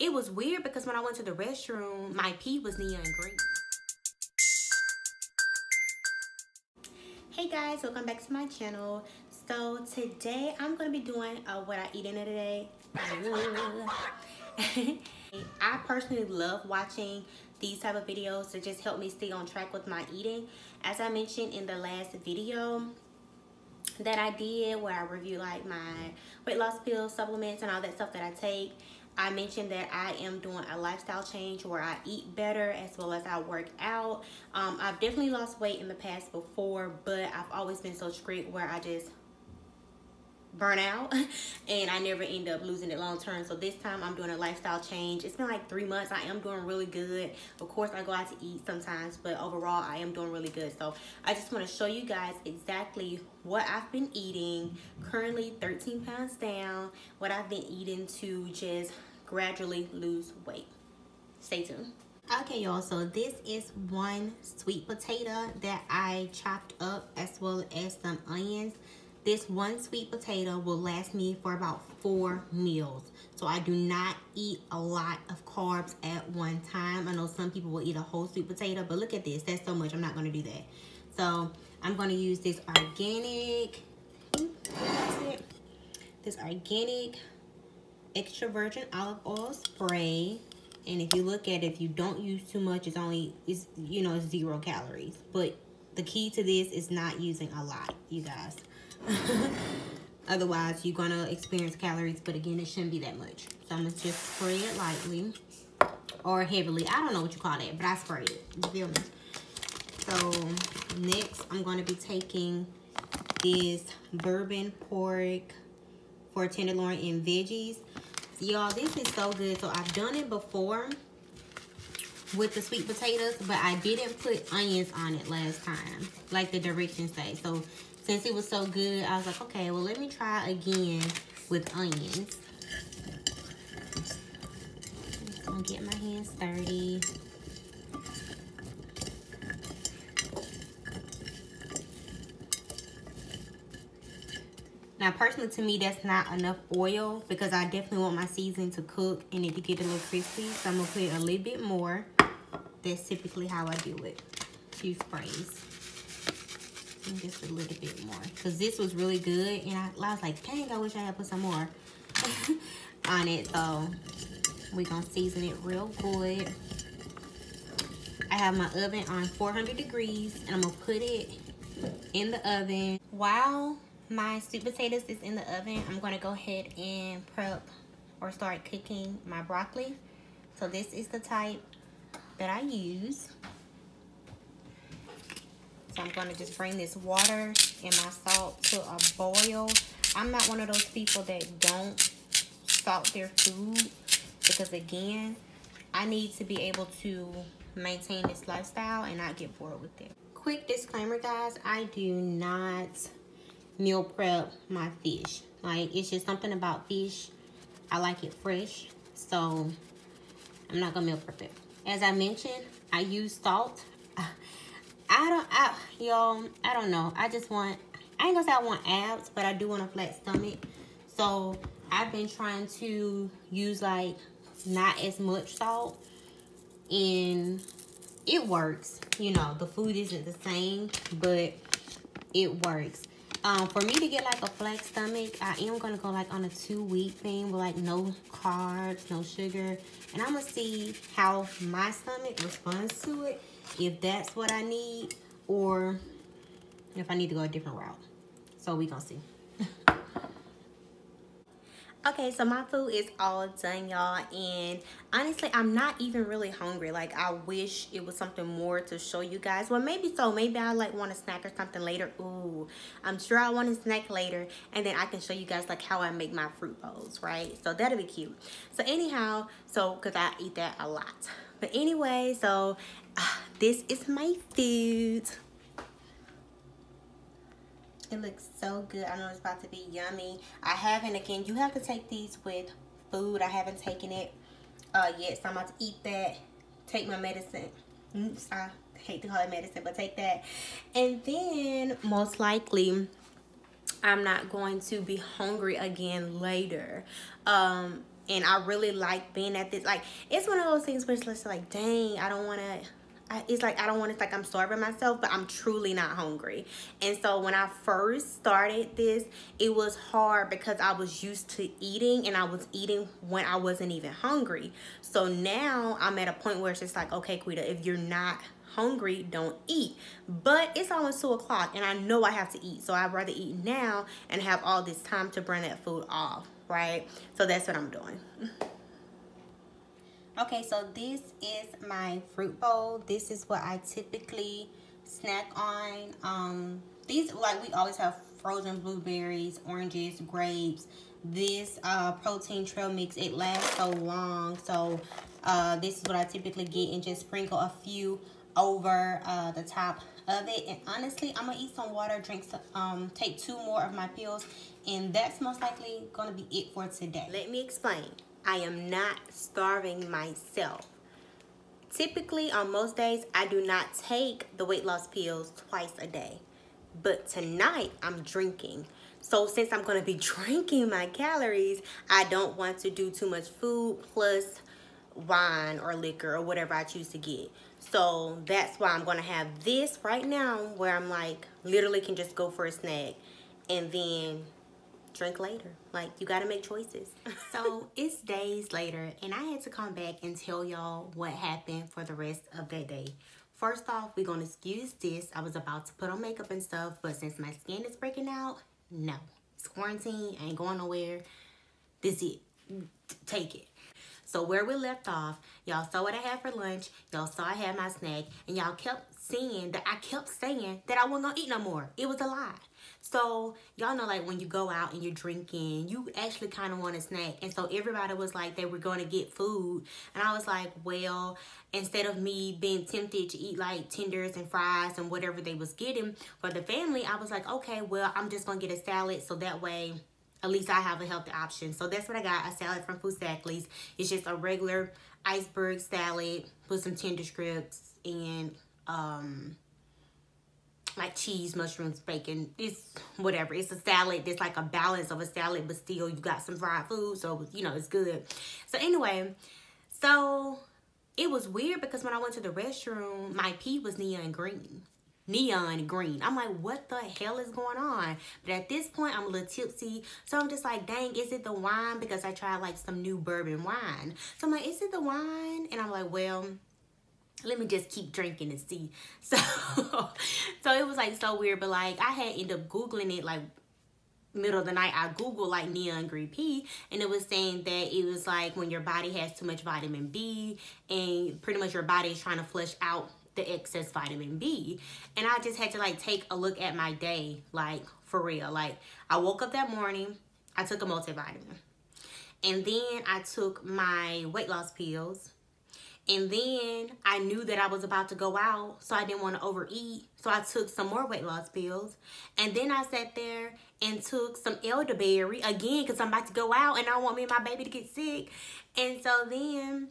it was weird because when I went to the restroom, my pee was neon green. Hey guys, welcome back to my channel. So today I'm gonna be doing what I eat in it today. I personally love watching these type of videos to just help me stay on track with my eating. As I mentioned in the last video that I did, where I review like my weight loss pills, supplements, and all that stuff that I take, I mentioned that I am doing a lifestyle change where I eat better as well as I work out. I've definitely lost weight in the past before, but I've always been so strict where I just burn out and I never end up losing it long term. So this time I'm doing a lifestyle change. It's been like 3 months. I am doing really good. Of course I go out to eat sometimes, but overall I am doing really good. So I just want to show you guys exactly what I've been eating. Currently 13 pounds down. What I've been eating to just gradually lose weight. Stay tuned. Okay, y'all, so this is one sweet potato that I chopped up as well as some onions. This one sweet potato will last me for about 4 meals. So I do not eat a lot of carbs at one time. I know some people will eat a whole sweet potato, but look at this. That's so much. I'm not going to do that. So I'm going to use this organic, extra virgin olive oil spray. And if you look at it, if you don't use too much, it's 0 calories. But the key to this is not using a lot, you guys. Otherwise you're gonna experience calories, but again, it shouldn't be that much. So I'm gonna just spray it lightly or heavily. I don't know what you call that, but I sprayed it. You feel me? So next I'm gonna be taking this bourbon pork for tenderloin and veggies. Y'all, this is so good. So I've done it before with the sweet potatoes, but I didn't put onions on it last time like the directions say. So since it was so good, I was like, okay, well, let me try again with onions. Just gonna get my hands dirty. Now, personally, to me, that's not enough oil because I definitely want my seasoning to cook and it to get a little crispy. So I'm gonna put a little bit more. That's typically how I do it. 2 sprays. And just a little bit more because this was really good, and I was like, dang, I wish I had put some more on it. So we're gonna season it real good. I have my oven on 400 degrees and I'm gonna put it in the oven. While my sweet potatoes is in the oven, I'm gonna go ahead and prep or start cooking my broccoli. So this is the type that I use. So I'm going to just bring this water and my salt to a boil. I'm not one of those people that don't salt their food because, again, I need to be able to maintain this lifestyle and not get bored with it. Quick disclaimer, guys. I do not meal prep my fish. Like, it's just something about fish. I like it fresh. So I'm not going to meal prep it. As I mentioned, I use salt. Y'all, I don't know. I ain't gonna say I want abs, but I do want a flat stomach. So I've been trying to use like not as much salt, and it works. You know, the food isn't the same, but it works. For me to get like a flat stomach, I am gonna go like on a 2-week thing with like no carbs, no sugar, and I'm gonna see how my stomach responds to it. If that's what I need, or if I need to go a different route. So we gonna see. Okay, so my food is all done, y'all, and honestly, I'm not even really hungry. Like, I wish it was something more to show you guys. Well, maybe so. Maybe I like want a snack or something later. Ooh, I'm sure I want a snack later, and then I can show you guys like how I make my fruit bowls, right? So that'll be cute. So anyhow, because I eat that a lot. But anyway, so this is my food. It looks so good. I know it's about to be yummy. I haven't, again, you have to take these with food. I haven't taken it yet, so I'm about to eat that, take my medicine. Oops, I hate to call it medicine, but take that. And then, most likely, I'm not going to be hungry again later. And I really like being at this. Like, it's one of those things where it's just like, dang, I don't want to. It's like I don't want to. Like, I'm starving myself, but I'm truly not hungry. And so when I first started this, it was hard because I was used to eating, and I was eating when I wasn't even hungry. So now I'm at a point where it's just like, okay, Quita, if you're not hungry, don't eat. But it's almost 2 o'clock, and I know I have to eat. So I'd rather eat now and have all this time to burn that food off, right? So that's what I'm doing. Okay, so this is my fruit bowl. This is what I typically snack on. These, like, we always have frozen blueberries, oranges, grapes. This protein trail mix, it lasts so long. So this is what I typically get, and just sprinkle a few over the top of it. And honestly, I'm gonna eat some water, drink some, take 2 more of my pills, and that's most likely gonna be it for today. Let me explain. I am not starving myself. Typically, on most days, I do not take the weight loss pills twice a day. But tonight, I'm drinking. So since I'm going to be drinking my calories, I don't want to do too much food plus wine or liquor or whatever I choose to get. So that's why I'm going to have this right now, where I'm like, literally can just go for a snack and then drink later. Like, you gotta make choices. So it's days later, and I had to come back and tell y'all what happened for the rest of that day. First off, we're gonna excuse this. I was about to put on makeup and stuff, but since my skin is breaking out, no. It's quarantine, I ain't going nowhere. This is it. Take it. So where we left off, y'all saw what I had for lunch, y'all saw I had my snack, and y'all kept saying that I kept saying that I wasn't gonna eat no more. It was a lie. So y'all know, like, when you go out and you're drinking, you actually kind of want a snack. And so everybody was like, they were going to get food. And I was like, well, instead of me being tempted to eat like tenders and fries and whatever they was getting for the family, I was like, okay, well, I'm just going to get a salad. So that way, at least I have a healthy option. So that's what I got, a salad from Food Stackley's. It's just a regular iceberg salad with some tender strips and like cheese, mushrooms, bacon. It's whatever. It's a salad. It's like a balance of a salad, but still you got some fried food. So, you know, it's good. So anyway, so it was weird because when I went to the restroom, my pee was neon green. Neon green. I'm like, what the hell is going on? But at this point, I'm a little tipsy. So I'm just like, dang, is it the wine? Because I tried like some new bourbon wine. So I'm like, is it the wine? And I'm like, well, let me just keep drinking and see. So it was like so weird, but like I had ended up Googling it like middle of the night. I Googled like neon green pee, and it was saying that it was like when your body has too much vitamin B, and pretty much your body is trying to flush out the excess vitamin B. And I just had to like take a look at my day, like for real. Like I woke up that morning, I took a multivitamin, and then I took my weight loss pills. And then I knew that I was about to go out, so I didn't want to overeat. So I took some more weight loss pills. And then I sat there and took some elderberry again because I'm about to go out and I don't want me and my baby to get sick. And so then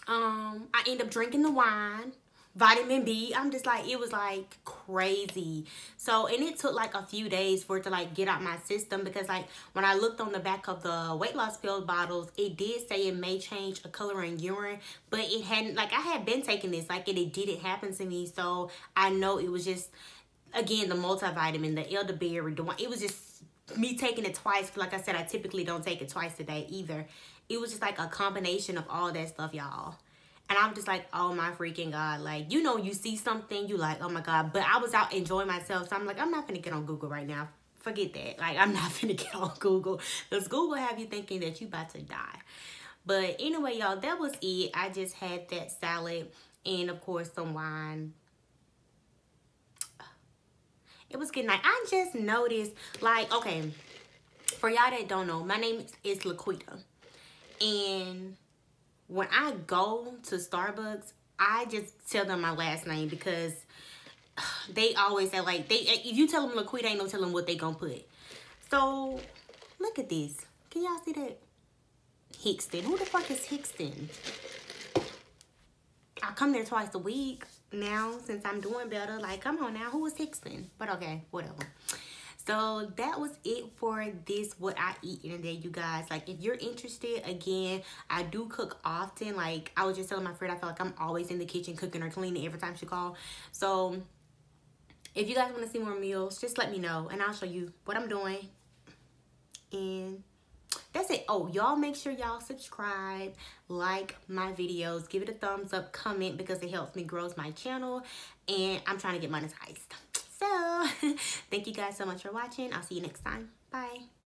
I ended up drinking the wine, vitamin B. I'm just like, it was like crazy. So, and it took like a few days for it to like get out my system, because like when I looked on the back of the weight loss pill bottles, it did say it may change a color in urine, but it hadn't. Like I had been taking this, like, and it didn't happen to me. So I know it was just, again, the multivitamin, the elderberry, the one, it was just me taking it twice. Like I said, I typically don't take it twice a day either. It was just like a combination of all that stuff, y'all. And I'm just like, oh my freaking God. Like, you know, you see something, you like, oh my God. But I was out enjoying myself. So I'm like, I'm not going to get on Google right now. Forget that. Like, I'm not going to get on Google. Because Google have you thinking that you about to die. But anyway, y'all, that was it. I just had that salad and, of course, some wine. It was good night. I just noticed, like, okay, for y'all that don't know, my name is Laquita. And when I go to Starbucks, I just tell them my last name, because they always say, like, if you tell them Laquita, ain't no telling what they gonna put. So, look at this. Can y'all see that? Hickston. Who the fuck is Hickston? I come there twice a week now since I'm doing better. Like, come on now. Who is Hickston? But okay, whatever. So that was it for this what I eat in a day, you guys. Like, if you're interested, again, I do cook often. Like, I was just telling my friend, I feel like I'm always in the kitchen cooking or cleaning every time she calls. So if you guys want to see more meals, just let me know and I'll show you what I'm doing. And that's it. Oh, y'all make sure y'all subscribe, like my videos, give it a thumbs up, comment, because it helps me grow my channel and I'm trying to get monetized. So thank you guys so much for watching. I'll see you next time. Bye.